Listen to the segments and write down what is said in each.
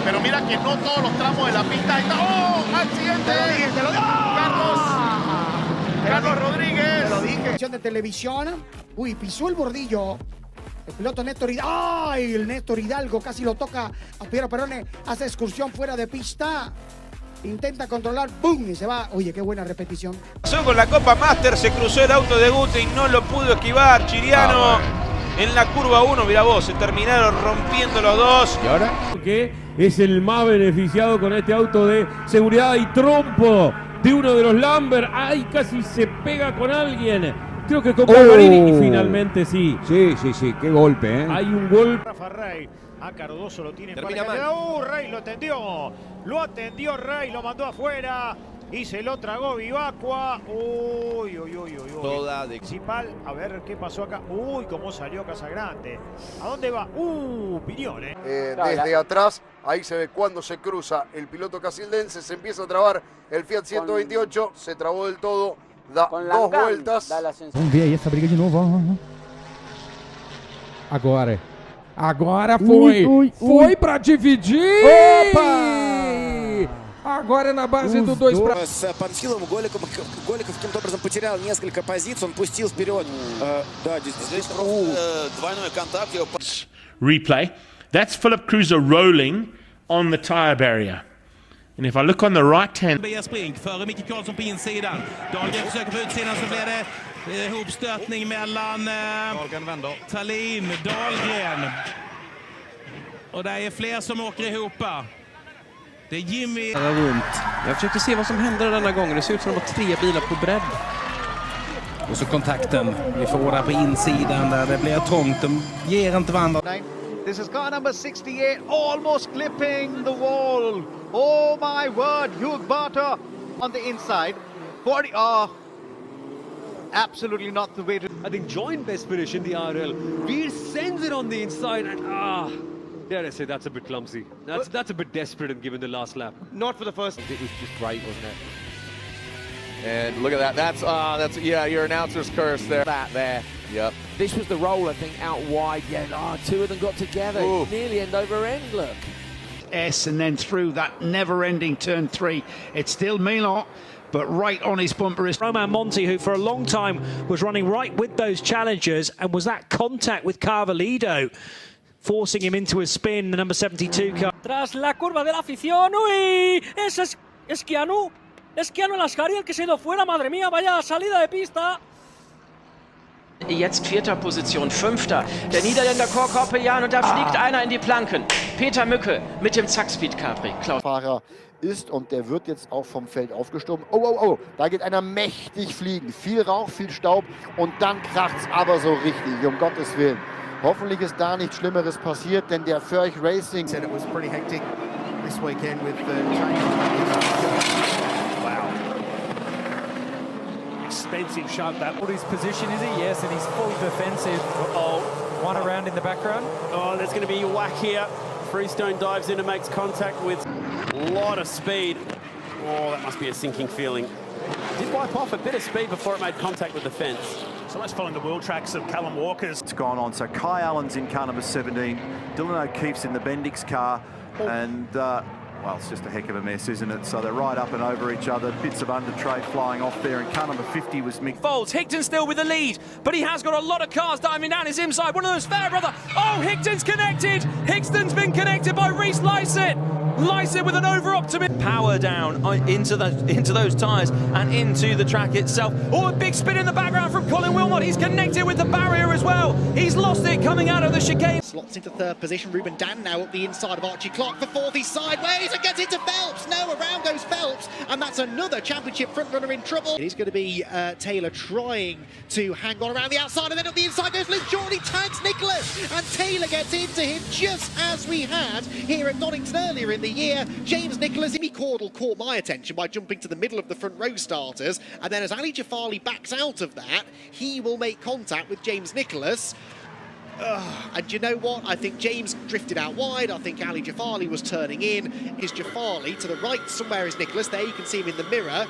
Pero mira que no todos los tramos de la pista están... ¡Oh! ¡Accidente! Te lo dije. Carlos Rodríguez. Te lo dije. De televisión. Uy, pisó el bordillo. El piloto Néstor Hidalgo. ¡Ay! El Néstor Hidalgo casi lo toca a Piero Perone. Hace excursión fuera de pista. Intenta controlar. ¡Bum! Y se va. Oye, qué buena repetición. Pasó con la Copa Master. Se cruzó el auto de Gute y no lo pudo esquivar. Chiriano en la curva 1. Mira vos, se terminaron rompiendo los dos. ¿Y ahora? Que es el más beneficiado con este auto de seguridad y trompo de uno de los Lambert. ¡Ay! Casi se pega con alguien. Creo que con Paparini y finalmente sí. Sí, qué golpe, ¿eh? Hay un golpe. Rafa Rey, a Cardoso lo tiene. Termina mal. Rey lo atendió Rey, lo mandó afuera y se lo tragó Vivacqua. Uy. Toda de principal, a ver qué pasó acá. Uy, cómo salió Casagrande. ¿A dónde va? Piñón, desde atrás, ahí se ve cuando se cruza el piloto casildense, se empieza a trabar el Fiat 128, se trabó del todo. Da dos vueltas. Vamos ver aí essa briga de novo. Agora foi. Foi pra dividir. Opa! Agora na base do 2 para... С Панфиловым Голиков каким-то образом потерял несколько позиций, он пустил вперед. Да, здесь двойной контакт. Replay. That's Philip Cruiser rolling on the tire barrier. And if I look on the right-hand... Spring före Micke Karlsson på insidan. Dahlgren försöker på utsidan, så blir det ihopstötning mellan Tallin, Dahlgren. Och det är fler som åker ihop. Det är Jimmy... Jag försökte se vad som hände denna gången. Det ser ut som att det var 3 bilar på bredd. Och så kontakten. Vi får där på insidan där det blir trångt. De ger inte varandra. This is car number 68, almost clipping the wall. Oh my word, Hugh Barter on the inside. 40, absolutely not the way to... I think joint best finish in the RL. Veer sends it on the inside and dare I say that's a bit clumsy. That's a bit desperate and given the last lap. Not for the first. It was just right, wasn't it? And look at that. That's yeah, your announcer's curse there. That there. Yep. This was the roll, I think, out wide. Yeah, two of them got together. Ooh. Nearly end over end, look. And then through that never-ending turn 3. It's still Milan, but right on his bumper is Roman Monti, who for a long time was running right with those challengers, and was that contact with Carvalho forcing him into a spin, the number 72 car. Tras la curva de la afición, ¡uy! Ese es Keanu. Es Keanu Lascari el que se ha ido fuera, madre mía, vaya salida de pista. Jetzt 4. Position, 5. Der Niederländer Korkorpejan und da fliegt einer in die Planken. Peter Mücke mit dem Zack-Speed Capri. Fahrer ist und der wird jetzt auch vom Feld aufgestoben. Oh, da geht einer mächtig fliegen. Viel Rauch, viel Staub und dann kracht's aber so richtig, um Gottes Willen. Hoffentlich ist da nichts Schlimmeres passiert, denn der Förch Racing... Said it was pretty hectic this weekend with the change. Expensive shot that. What his position is he? Yes, and he's fully defensive. One around in the background. There's going to be a whack here. Freestone dives in and makes contact with a lot of speed. That must be a sinking feeling. Did wipe off a bit of speed before it made contact with the fence. So let's follow the wheel tracks of Callum Walker's. It's gone on. So Kai Allen's in car number 17. Dylan O'Keefe's in the Bendix car. And, well, it's just a heck of a mess, isn't it? So they're right up and over each other. Bits of under-trade flying off there. And car number 50 was Mick. Folds, Higton still with the lead, but he has got a lot of cars diving down his inside. One of those Fairbrother. Oh, Higton's connected. Higton's been connected by Reese Lycett. Lycett with an over-optimism. Power down into those tyres and into the track itself. Oh, a big spin in the background from Colin Wilmot. He's connected with the barrier as well. He's lost it coming out of the chicane. Slots into third position. Ruben Dan now up the inside of Archie Clark for fourth. He's sideways and gets into Phelps. No, around goes Phelps. And that's another championship frontrunner in trouble. It is going to be Taylor trying to hang on around the outside. And then up the inside goes Luke Jordan. Tags Nicholas. And Taylor gets into him just as we had here at Donington earlier in the year. James Nicholas, Jimmy Caudle caught my attention by jumping to the middle of the front row starters, and then as Ali Jafali backs out of that, he will make contact with James Nicholas. And you know what? I think James drifted out wide. I think Ali Jafali was turning in. Is Jafali to the right somewhere is Nicholas. There you can see him in the mirror.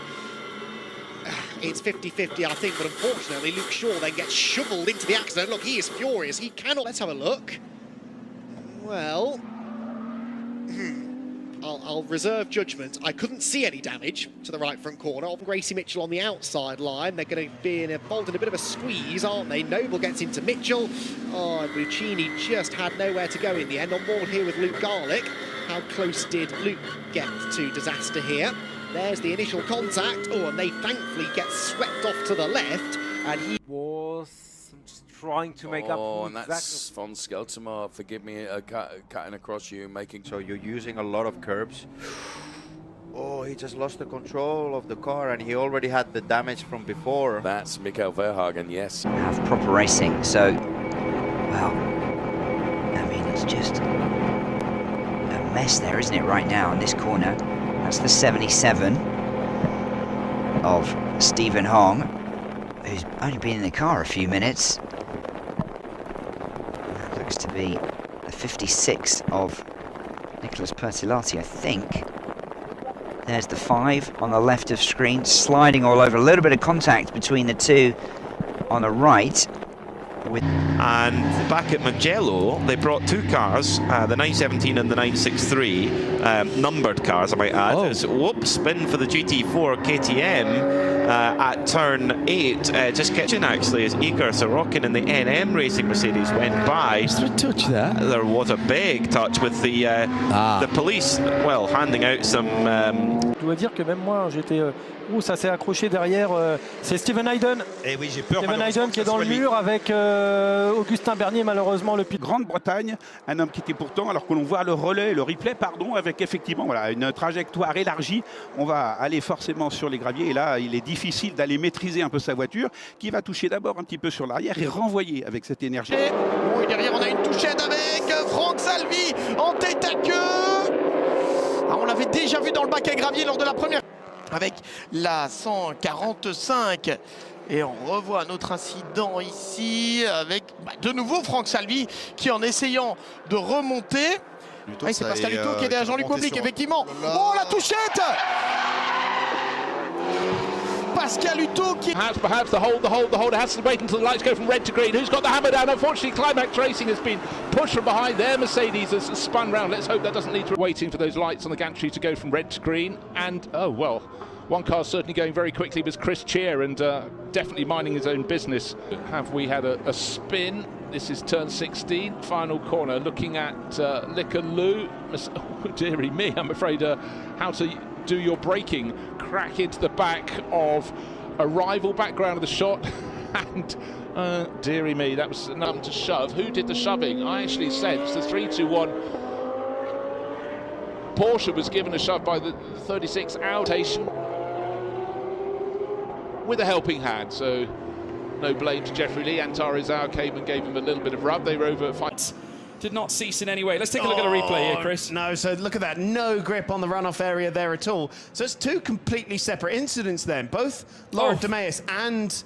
It's 50-50, I think, but unfortunately Luke Shaw then gets shoveled into the accident. Look, he is furious. He cannot... Let's have a look. Well... I'll reserve judgment. I couldn't see any damage to the right front corner. Gracie Mitchell on the outside line. They're going to be involved in a bit of a squeeze, aren't they? Noble gets into Mitchell. Oh, and Buccini just had nowhere to go in the end. On board here with Luke Garlick. How close did Luke get to disaster here? There's the initial contact. Oh, and they thankfully get swept off to the left. And he was trying to make up. Oh, and that's von Skeltermar. Forgive me, cutting across you, making. So you're using a lot of curbs. Oh, he just lost the control of the car, and he already had the damage from before. That's Mikael Verhagen, yes. Have proper racing, so, well, I mean, it's just a mess there, isn't it, right now in this corner? That's the 77 of Stephen Hong, who's only been in the car a few minutes. That looks to be the 56 of Nicholas Pertilati, I think. There's the 5 on the left of screen, sliding all over. A little bit of contact between the two on the right. And back at Mugello, they brought two cars, the 917 and the 963, numbered cars, I might add. Oh. There's spin for the GT4 KTM at turn 8. Just kitchen actually, as Igor Sorokin in the NM Racing Mercedes went by. Was there a touch there? There was a big touch with the police, well, handing out some. Je dois dire que même moi, j'étais. Ça s'est accroché derrière. C'est Steven Hayden. Et oui, j'ai peur. Steven Hayden qui est dans le mur avec Augustin Bernier, malheureusement, le pilote. Grande-Bretagne, un homme qui était pourtant, alors que l'on voit le replay, pardon, avec effectivement voilà, une trajectoire élargie. On va aller forcément sur les graviers. Et là, il est difficile d'aller maîtriser un peu sa voiture, qui va toucher d'abord un petit peu sur l'arrière et renvoyer avec cette énergie. Oui, derrière, on a une touchette avec Franck Salvi en tête à queue. Ah, on l'avait déjà vu dans le bac à gravier lors de la première. Avec la 145. Et on revoit notre incident ici avec de nouveau Franck Salvi qui, en essayant de remonter, c'est Pascal Luto qui est derrière Jean-Luc Moblic, effectivement. Oh, la touchette! Pascal Luto qui... Perhaps the hold has to wait until the lights go from red to green. Who's got the hammer down? Unfortunately, Climax Racing has been pushed from behind. Their Mercedes has spun round. Let's hope that doesn't lead to waiting for those lights on the gantry to go from red to green. And, oh, well, one car certainly going very quickly was Chris Cheer, and definitely minding his own business. Have we had a spin? This is turn 16, final corner, looking at Licker Lou. Oh, dearie me, I'm afraid how to do your braking. Crack into the back of a rival, background of the shot, and dearie me, that was enough to shove. Who did the shoving? I actually said it's the 3-2-1. Porsche was given a shove by the 36 outation with a helping hand, so no blame to Jeffrey Lee. Antar Rizal came and gave him a little bit of rub. They were over 5. Did not cease in any way. Let's take a look at a replay here, Chris. No, so look at that. No grip on the runoff area there at all. So it's two completely separate incidents then. Both Laurent Demeas and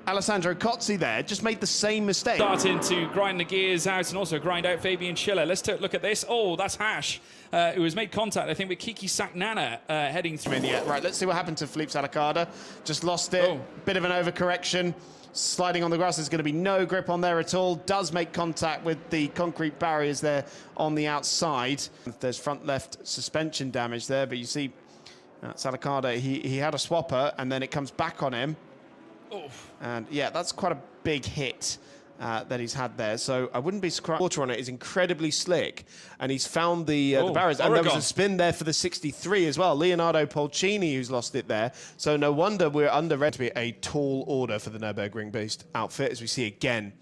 Alessandro Cozzi there just made the same mistake. Starting to grind the gears out and also grind out Fabian Schiller. Let's take a look at this. Oh, that's Hash, who has made contact, I think, with Kiki Saknana heading through. Right, let's see what happened to Philippe Salacada. Just lost it. Bit of an overcorrection. Sliding on the grass, there's going to be no grip on there at all. Does make contact with the concrete barriers there on the outside. There's front left suspension damage there, but you see Salacada, he had a swapper and then it comes back on him. Oof. And yeah, that's quite a big hit that he's had there. So I wouldn't be surprised. Water on it is incredibly slick, and he's found the barriers. And there was a spin there for the 63 as well. Leonardo Polcini, who's lost it there. So no wonder we're under red to be a tall order for the Nürburgring-based outfit, as we see again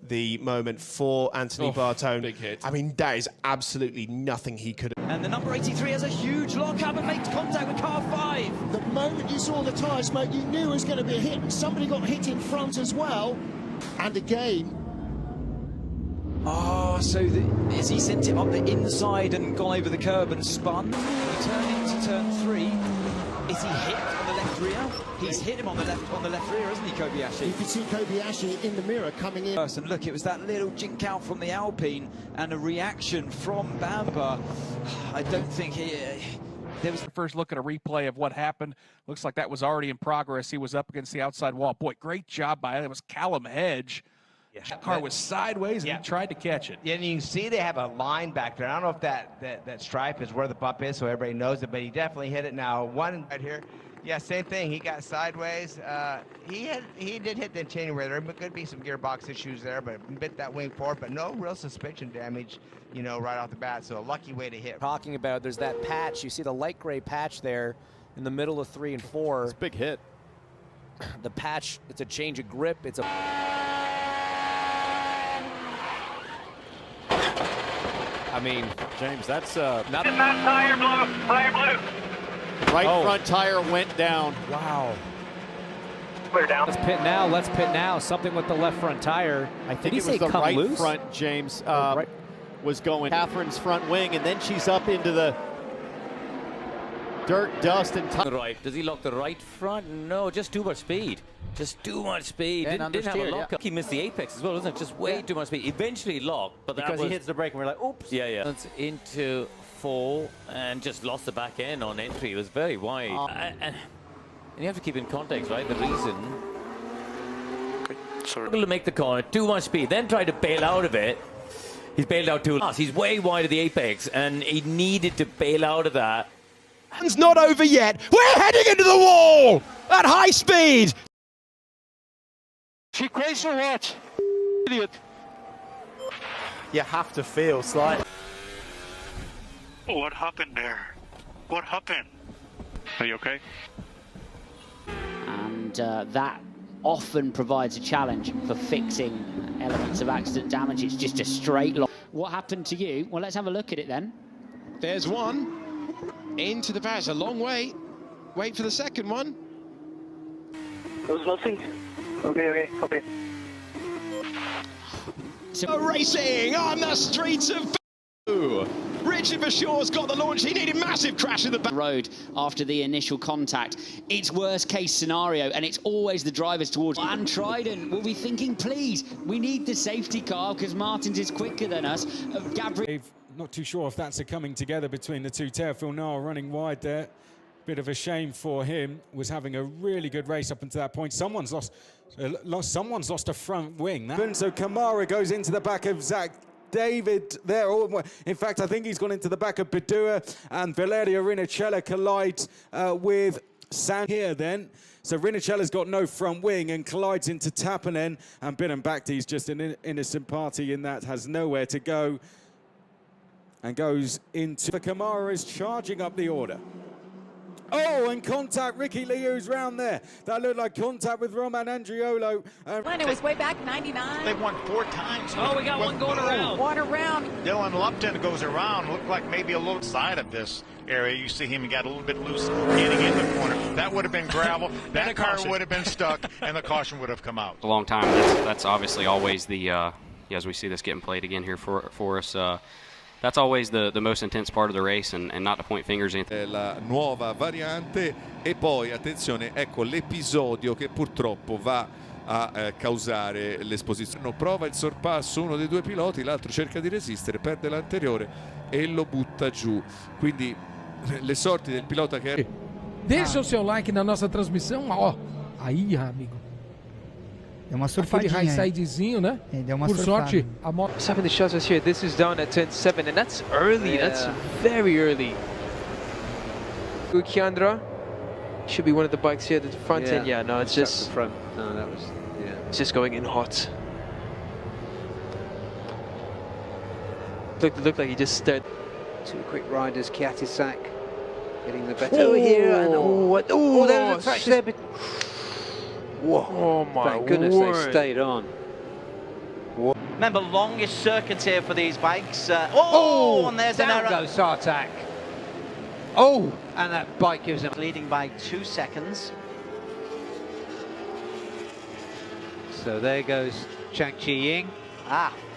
the moment for Anthony Bartone. Big hit. I mean, that is absolutely nothing he could have. And the number 83 has a huge lock-up and makes contact with car 5. The moment you saw the tyre smoke, you knew it was going to be a hit. Somebody got hit in front as well. And again. Oh, so as he sent it up the inside and gone over the curb and spun. He turned into turn 3. Is he hit on the left rear? He's hit him on the left rear, hasn't he, Kobayashi? You can see Kobayashi in the mirror coming in. And look, it was that little jink out from the Alpine and a reaction from Bamber. I don't think there was the first look at a replay of what happened. Looks like that was already in progress. He was up against the outside wall. Boy, great job by it. It was Callum Hedge Yeah. That car was sideways and he tried to catch it. Yeah, and you can see they have a line back there. I don't know if that stripe is where the bump is, so everybody knows it, but he definitely hit it. Now, one right here. Yeah, same thing. He got sideways. He did hit the antenna. There could be some gearbox issues there, but bit that wing forward, but no real suspension damage, you know, right off the bat. So a lucky way to hit. Talking about, there's that patch. You see the light gray patch there in the middle of 3 and 4. It's a big hit. The patch, it's a change of grip. It's a... I mean, James, that's not... That tire blew. Tire blew. Right front tire went down. Wow. Clear down. Let's pit now. Let's pit now. Something with the left front tire. I think it was the right front, James, was going. Catherine's front wing, and then she's up into the dirt, dust, and right. Does he lock the right front? No, just too much speed. Just too much speed. Didn't have a lock. He missed the apex as well, doesn't it? Just way too much speed. Eventually locked, but because he hits the brake and we're like, oops. Yeah. Into 4 and just lost the back end on entry. It was very wide. And you have to keep in context, right? The reason. Able to make the corner, too much speed, then try to bail out of it. He's bailed out too fast. He's way wide of the apex, and he needed to bail out of that. It's not over yet. We're heading into the wall at high speed. She crazy or what? Idiot. You have to feel slightly. What happened there? What happened? Are you okay? And that often provides a challenge for fixing elements of accident damage. It's just a straight line. What happened to you? Well, let's have a look at it then. There's one. Into the badge, a long way. Wait for the second one. There was nothing. Okay. Racing on the streets of Richard Bashaw's got the launch. He needed massive crash in the back. Road after the initial contact. It's worst case scenario, and it's always the drivers towards. And Trident will be thinking, please, we need the safety car because Martins is quicker than us. Gabriel. Not too sure if that's a coming together between the two. Teofil Noah running wide there. Bit of a shame for him. Was having a really good race up until that point. Someone's lost a front wing. So Kamara goes into the back of Zach David there. In fact, I think he's gone into the back of Bedua, and Valeria Rinicella collides with San here then. So Rinicella's got no front wing and collides into Tapanen, and Bidden Bhakti's just an innocent party in that, has nowhere to go and goes into... Kamara is charging up the order. Oh, and contact, Ricky Liu's round there. That looked like contact with Roman Andriolo. It was way back, 99. They won 4 times. Oh, we got one going around. One around. Dylan Lupton goes around. Looked like maybe a little side of this area. You see him got a little bit loose getting in the corner. That would have been gravel. That car would have been stuck, and the caution would have come out. A long time. That's obviously always the, as we see this getting played again here for us, that's always the most intense part of the race, and not to point fingers in. La nuova variante, e poi attenzione, ecco l'episodio che purtroppo va a causare l'esposizione. Prova il sorpasso uno dei due piloti, l'altro cerca di resistere, perde l'anteriore e lo butta giù. Quindi le sorti del pilota che... Deixa o seu like na nossa transmissão, ó. Aí, amigo. Deu uma surfadinha. Aquele high sidezinho, né? Deu uma Por surfada. sorte, a moto. Some of the shots here, this is down at turn 7, and that's early. Yeah. That's very early. Ukiandra should be one of the bikes here, the front end. Yeah, no, it's just the front. No, that was it's just going in hot. Looked like he just stared. Two quick riders, Kiatisak getting the better over here. And there was a crash there. Whoa. Oh my Thank goodness word. they stayed on. Remember, longest circuit here for these bikes. And there's an error. Down goes Sartak. Oh, and that bike gives him... Leading by 2 seconds. So there goes Chang Chi Ying.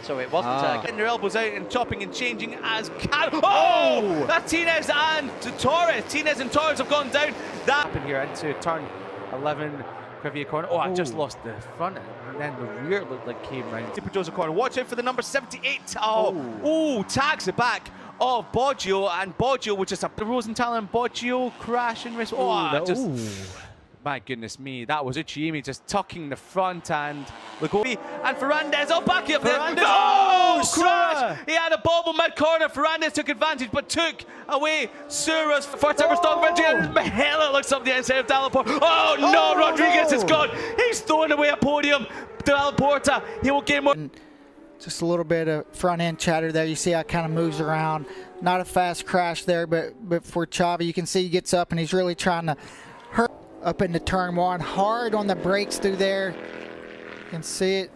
So it wasn't Getting their elbows out and chopping and changing as Oh! That's Tinez and Torres. Tinez and Torres have gone down. That happened here into turn 11. Privia corner. Oh, I just lost the front end, and then the rear looked like came round. Tipadoza corner. Watch out for the number 78. Tags the back of Boggio, and Boggio, which is a Rosenthal and Boggio crash and race. My goodness me, that was Uchiyimi just tucking the front and and Ferrandez, back up there. Oh, crash! He had a bobble mid-corner. Ferrandez took advantage, but took away Sura's first ever stock victory. And Mahela looks up the inside of Delaporte. Oh no, Rodriguez is gone. He's throwing away a podium. Delaporte, he will gain more. Just a little bit of front end chatter there. You see how it kind of moves around. Not a fast crash there, but for Xavi, you can see he gets up and he's really trying to hurt up into turn one. Hard on the brakes through there. You can see it.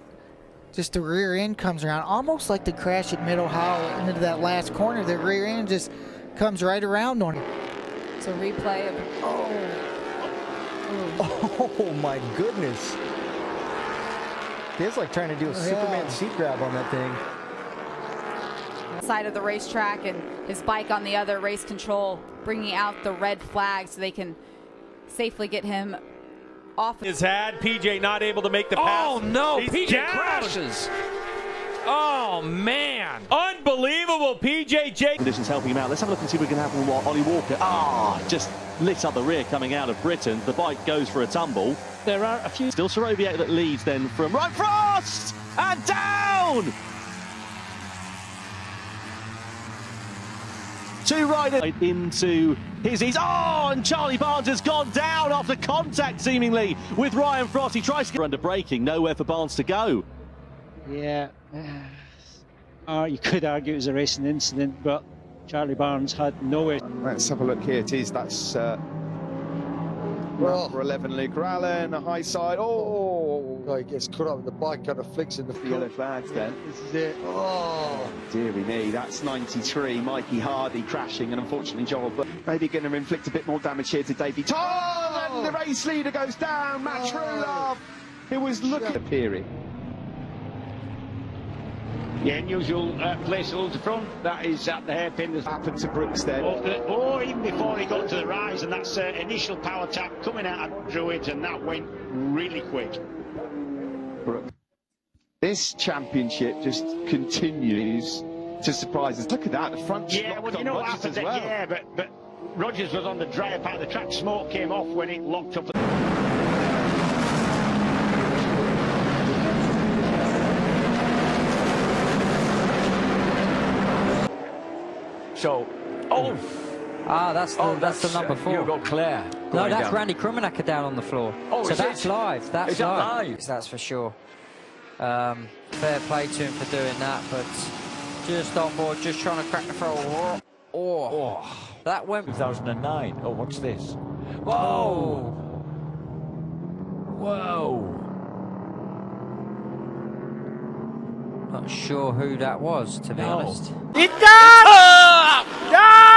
Just the rear end comes around, almost like the crash at Mid-Ohio into that last corner. The rear end just comes right around on him. It's a replay of. Oh my goodness. It's like trying to do a Superman seat grab on that thing. Side of the racetrack and his bike on the other, race control bringing out the red flag so they can safely get him off. His had PJ not able to make the pass. Oh no, he's PJ down. Crashes. Oh man, unbelievable. PJ Conditions helping him out. Let's have a look and see what we can have from Ollie Walker. Just lit up the rear coming out of Britain. The bike goes for a tumble. There are a few. Still Soroviak that leads then from Ryan Frost and down. Two riders into his ease. Oh, and Charlie Barnes has gone down after contact seemingly with Ryan Frost. He tries to get under braking, nowhere for Barnes to go. Yeah, you could argue it was a racing incident, but Charlie Barnes had nowhere. Let's have a look here. That's number 11, Luke Allen, a high side. Oh, he gets caught up with the bike, kind of flicks in the yellow flags then. This is it. Oh, dearie me. That's 93. Mikey Hardy crashing, and unfortunately Joel, but maybe going to inflict a bit more damage here to Davey Tom, and the race leader goes down. Matt Trulove, who was looking at Peary. Yeah, unusual place to the front. That is at the hairpin. That's happened to Brooks then. Even before he got to the rise, and that's initial power tap coming out of Druid, and that went really quick. Brooks. This championship just continues to surprise us. Look at that, the front. Yeah, well, you know what happened there? Well. Yeah, but Rogers was on the drier part of the track. Smoke came off when it locked up. So, that's the number 4. You got Claire. No, that's down. Randy Krummenacker down on the floor. Oh, so that's live. That's live. That's for sure. Fair play to him for doing that, but just on board, just trying to crack the throttle. That went. 2009. Oh, what's this? Whoa! Whoa! Not sure who that was, to be honest. It's done! Done!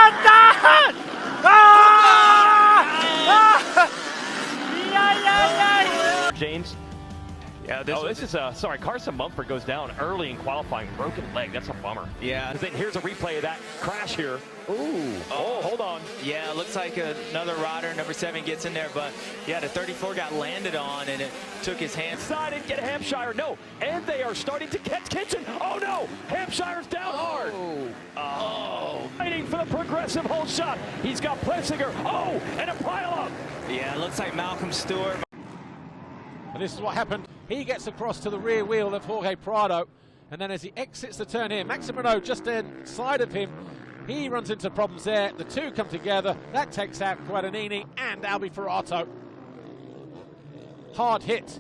James. Yeah, this is sorry, Carson Mumford goes down early in qualifying, broken leg. That's a bummer. Yeah. Then here's a replay of that crash here. Ooh. Oh, hold on. Yeah, looks like another rider, number 7, gets in there, but yeah, the 34 got landed on, and it took his hand. Decided get Hampshire. No, and they are starting to catch Kitchen. Oh no, Hampshire's down hard. Oh. Fighting for the progressive hole shot. He's got Plessinger. Oh, and a pile-up. Yeah, it looks like Malcolm Stewart. And this is what happened. He gets across to the rear wheel of Jorge Prado, and then as he exits the turn here, Maximino just inside of him. He runs into problems there. The two come together. That takes out Guadagnini and Albi Ferrato. Hard hit